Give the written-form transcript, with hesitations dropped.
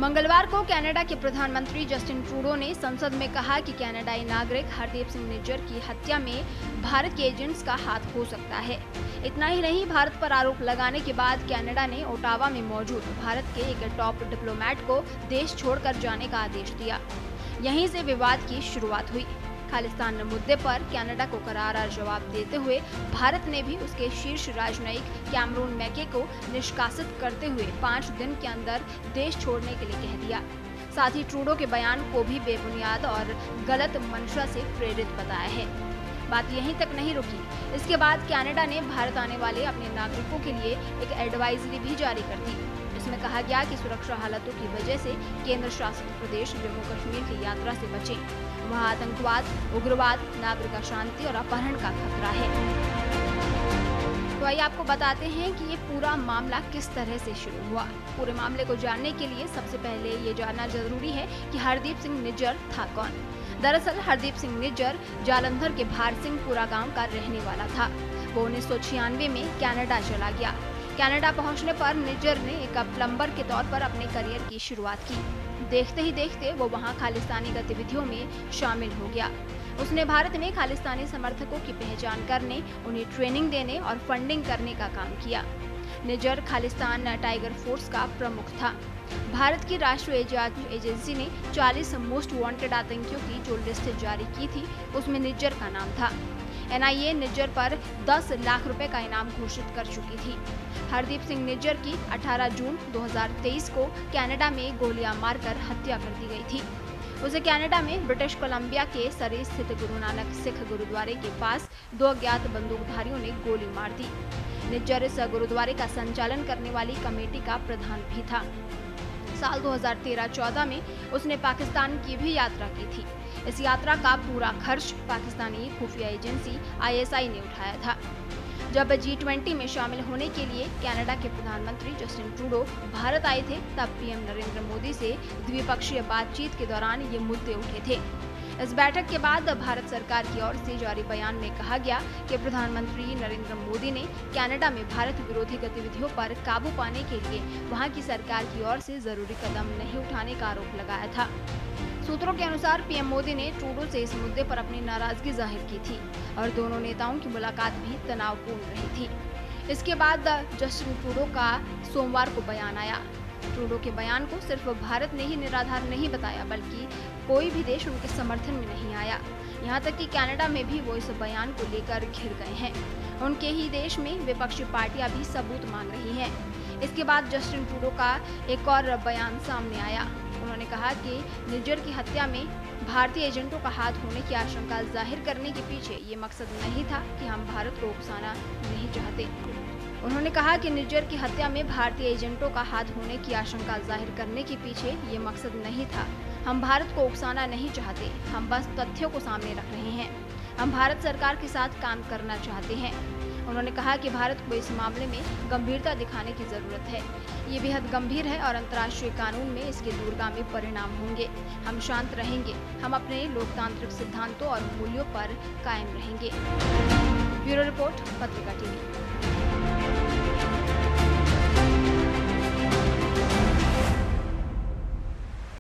मंगलवार को कनाडा के प्रधानमंत्री जस्टिन ट्रूडो ने संसद में कहा कि कनाडाई नागरिक हरदीप सिंह निज्जर की हत्या में भारत के एजेंट्स का हाथ हो सकता है। इतना ही नहीं, भारत पर आरोप लगाने के बाद कनाडा ने ओटावा में मौजूद भारत के एक टॉप डिप्लोमेट को देश छोड़कर जाने का आदेश दिया। यहीं से विवाद की शुरुआत हुई। खालिस्तान मुद्दे पर कनाडा को करारा जवाब देते हुए भारत ने भी उसके शीर्ष राजनयिक कैमरून मैके को निष्कासित करते हुए 5 दिन के अंदर देश छोड़ने के लिए कह दिया। साथ ही ट्रूडो के बयान को भी बेबुनियाद और गलत मंशा से प्रेरित बताया है। बात यहीं तक नहीं रुकी। इसके बाद कनाडा ने भारत आने वाले अपने नागरिकों के लिए एक एडवाइजरी भी जारी कर दी। इसमें कहा गया कि सुरक्षा हालातों की वजह से केंद्र शासित प्रदेश जम्मू कश्मीर की यात्रा से बचें। वहां आतंकवाद, उग्रवाद, नागरिक अशांति और अपहरण का खतरा है। तो आइए आपको बताते हैं कि ये पूरा मामला किस तरह से शुरू हुआ। पूरे मामले को जानने के लिए सबसे पहले ये जानना जरूरी है कि हरदीप सिंह निज्जर था कौन। दरअसल हरदीप सिंह निज्जर जालंधर के भारसिंहपुरा गांव का रहने वाला था। वो 1996 में कनाडा चला गया। कनाडा पहुंचने पर निज्जर ने एक प्लम्बर के तौर पर अपने करियर की शुरुआत की। देखते ही देखते वो वहां खालिस्तानी गतिविधियों में शामिल हो गया। उसने भारत में खालिस्तानी समर्थकों की पहचान करने, उन्हें ट्रेनिंग देने और फंडिंग करने का काम किया। निज्जर खालिस्तान टाइगर फोर्स का प्रमुख था। भारत की राष्ट्रीय जांच एजेंसी ने 40 मोस्ट वांटेड आतंकियों की जो लिस्ट जारी की थी, उसमें निज्जर का नाम था। NIA निज्जर पर 10 लाख रुपए का इनाम घोषित कर चुकी थी। हरदीप सिंह निज्जर की 18 जून 2023 को कनाडा में गोलियां मारकर हत्या कर दी गई थी। उसे कनाडा में ब्रिटिश कोलंबिया के सरी स्थित गुरु नानक सिख गुरुद्वारे के पास 2 अज्ञात बंदूकधारियों ने गोली मार दी। निज्जर इस गुरुद्वारे का संचालन करने वाली कमेटी का प्रधान भी था। साल 2013-14 में उसने पाकिस्तान की भी यात्रा की थी। इस यात्रा का पूरा खर्च पाकिस्तानी खुफिया एजेंसी ISI ने उठाया था। जब G20 में शामिल होने के लिए कनाडा के प्रधानमंत्री जस्टिन ट्रूडो भारत आए थे, तब PM नरेंद्र मोदी से द्विपक्षीय बातचीत के दौरान ये मुद्दे उठे थे। इस बैठक के बाद भारत सरकार की ओर से जारी बयान में कहा गया कि प्रधानमंत्री नरेंद्र मोदी ने कनाडा में भारत विरोधी गतिविधियों पर काबू पाने के लिए वहां की सरकार की ओर से जरूरी कदम नहीं उठाने का आरोप लगाया था। सूत्रों के अनुसार PM मोदी ने ट्रूडो से इस मुद्दे पर अपनी नाराजगी जाहिर की थी और दोनों नेताओं की मुलाकात भी तनावपूर्ण रही थी। इसके बाद जस्टिन ट्रूडो का सोमवार को बयान आया। ट्रूडो के बयान को सिर्फ भारत ने ही निराधार नहीं बताया, बल्कि कोई भी देश उनके समर्थन में नहीं आया। यहाँ तक कि कनाडा में भी वो इस बयान को लेकर घिर गए हैं। उनके ही देश में विपक्षी पार्टियां भी सबूत मांग रही हैं। इसके बाद जस्टिन ट्रूडो का एक और बयान सामने आया। उन्होंने कहा कि निज्जर की हत्या में भारतीय एजेंटों का हाथ होने की आशंका जाहिर करने के पीछे ये मकसद नहीं था कि हम भारत को उकसाना नहीं चाहते। उन्होंने कहा कि निज्जर की हत्या में भारतीय एजेंटों का हाथ होने की आशंका जाहिर करने के पीछे ये मकसद नहीं था। हम भारत को उकसाना नहीं चाहते, हम बस तथ्यों को सामने रख रहे हैं। हम भारत सरकार के साथ काम करना चाहते हैं। उन्होंने कहा कि भारत को इस मामले में गंभीरता दिखाने की जरूरत है। ये बेहद गंभीर है और अंतर्राष्ट्रीय कानून में इसके दूरगामी परिणाम होंगे। हम शांत रहेंगे, हम अपने लोकतांत्रिक सिद्धांतों और मूल्यों पर कायम रहेंगे। ब्यूरो रिपोर्ट, पत्रिका टीवी।